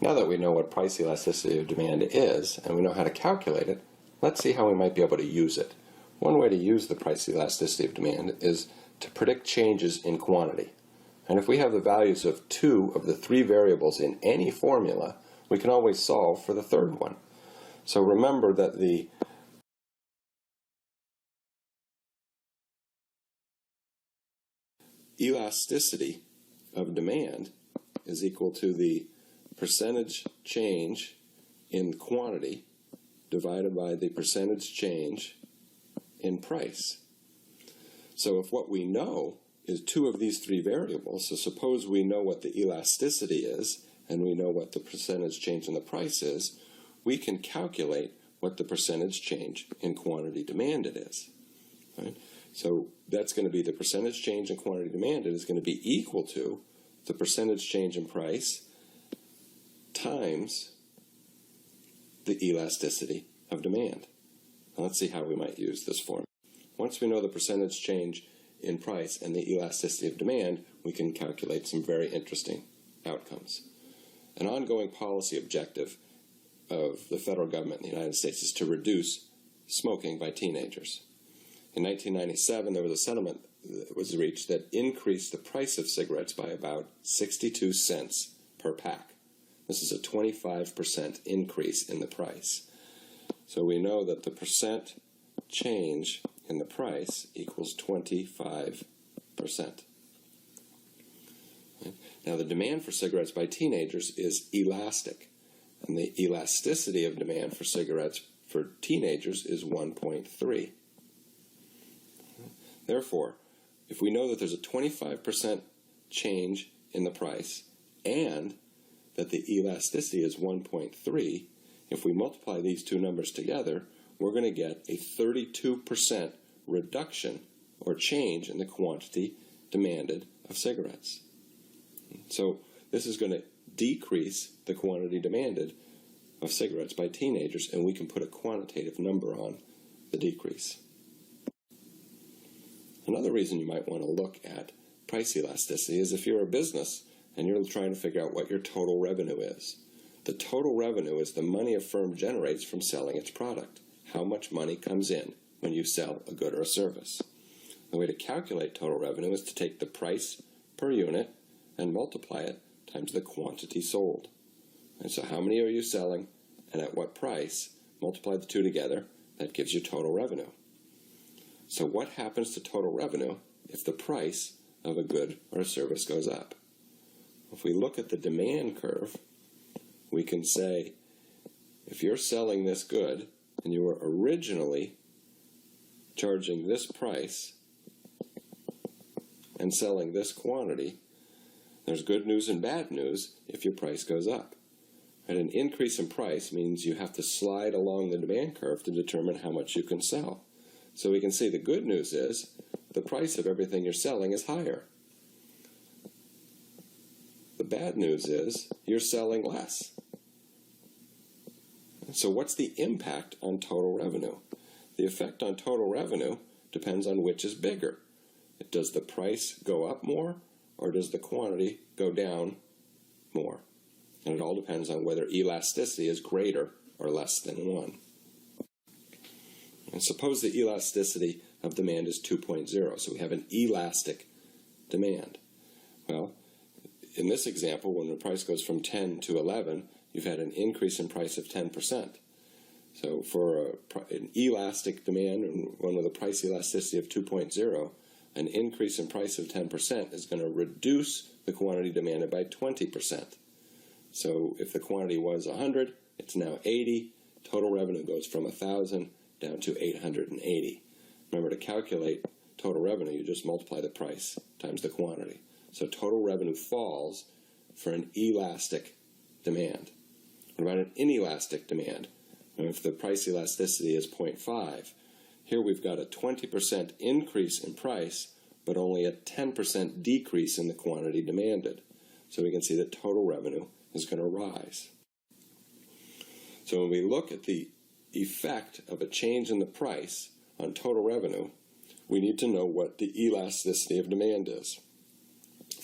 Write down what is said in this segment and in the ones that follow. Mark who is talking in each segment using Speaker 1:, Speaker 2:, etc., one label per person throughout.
Speaker 1: Now that we know what price elasticity of demand is, and we know how to calculate it, let's see how we might be able to use it. One way to use the price elasticity of demand is to predict changes in quantity. And if we have the values of 2 of the 3 variables in any formula, we can always solve for the third one. So remember that the elasticity of demand is equal to the percentage change in quantity divided by the percentage change in price. So if what we know is 2 of these 3 variables, so suppose we know what the elasticity is and we know what the percentage change in the price is, we can calculate what the percentage change in quantity demanded is. Right? So that's going to be the percentage change in quantity demanded is going to be equal to the percentage change in price times the elasticity of demand. Now let's see how we might use this formula. Once we know the percentage change in price and the elasticity of demand, we can calculate some very interesting outcomes. An ongoing policy objective of the federal government in the United States is to reduce smoking by teenagers. In 1997, there was a settlement that was reached that increased the price of cigarettes by about 62 cents per pack. This is a 25% increase in the price. So we know that the percent change in the price equals 25%. Now the demand for cigarettes by teenagers is elastic, and the elasticity of demand for cigarettes for teenagers is 1.3. Therefore, if we know that there's a 25% change in the price and that the elasticity is 1.3, if we multiply these two numbers together, we're going to get a 32% reduction or change in the quantity demanded of cigarettes. So this is going to decrease the quantity demanded of cigarettes by teenagers, and we can put a quantitative number on the decrease. Another reason you might want to look at price elasticity is if you're a business and you're trying to figure out what your total revenue is. The total revenue is the money a firm generates from selling its product. How much money comes in when you sell a good or a service. The way to calculate total revenue is to take the price per unit and multiply it times the quantity sold. And so how many are you selling and at what price? Multiply the two together, that gives you total revenue. So what happens to total revenue if the price of a good or a service goes up? If we look at the demand curve, we can say if you're selling this good and you were originally charging this price and selling this quantity, there's good news and bad news if your price goes up. And an increase in price means you have to slide along the demand curve to determine how much you can sell. So we can say the good news is the price of everything you're selling is higher. The bad news is you're selling less. So what's the impact on total revenue? The effect on total revenue depends on which is bigger. Does the price go up more or does the quantity go down more? And it all depends on whether elasticity is greater or less than 1. And suppose the elasticity of demand is 2.0, so we have an elastic demand. Well, in this example, when the price goes from 10 to 11, you've had an increase in price of 10%. So for an elastic demand, and one with a price elasticity of 2.0, an increase in price of 10% is going to reduce the quantity demanded by 20%. So if the quantity was 100, it's now 80. Total revenue goes from 1,000 down to 880. Remember, to calculate total revenue, you just multiply the price times the quantity. So total revenue falls for an elastic demand. What about an inelastic demand? Now, if the price elasticity is 0.5, here we've got a 20% increase in price, but only a 10% decrease in the quantity demanded. So we can see that total revenue is going to rise. So when we look at the effect of a change in the price on total revenue, we need to know what the elasticity of demand is.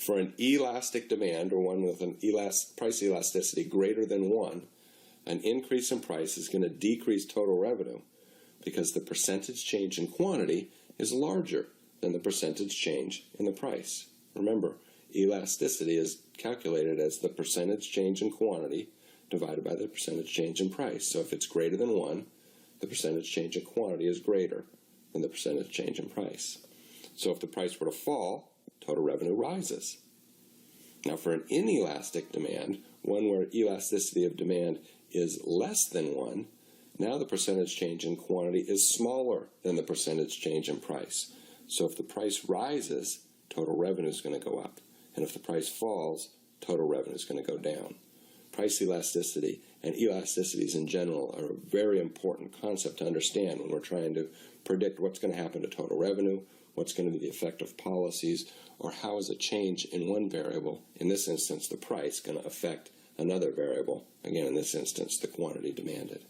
Speaker 1: for an elastic demand, or one with an price elasticity greater than 1, an increase in price is going to decrease total revenue because the percentage change in quantity is larger than the percentage change in the price. Remember, elasticity is calculated as the percentage change in quantity divided by the percentage change in price. So if it's greater than 1, the percentage change in quantity is greater than the percentage change in price. So if the price were to fall, total revenue rises. Now for an inelastic demand, one where elasticity of demand is less than 1, now the percentage change in quantity is smaller than the percentage change in price. So if the price rises, total revenue is going to go up. And if the price falls, total revenue is going to go down. Price elasticity and elasticities in general are a very important concept to understand when we're trying to predict what's going to happen to total revenue, what's going to be the effect of policies, or how is a change in one variable, in this instance the price, going to affect another variable, again in this instance the quantity demanded.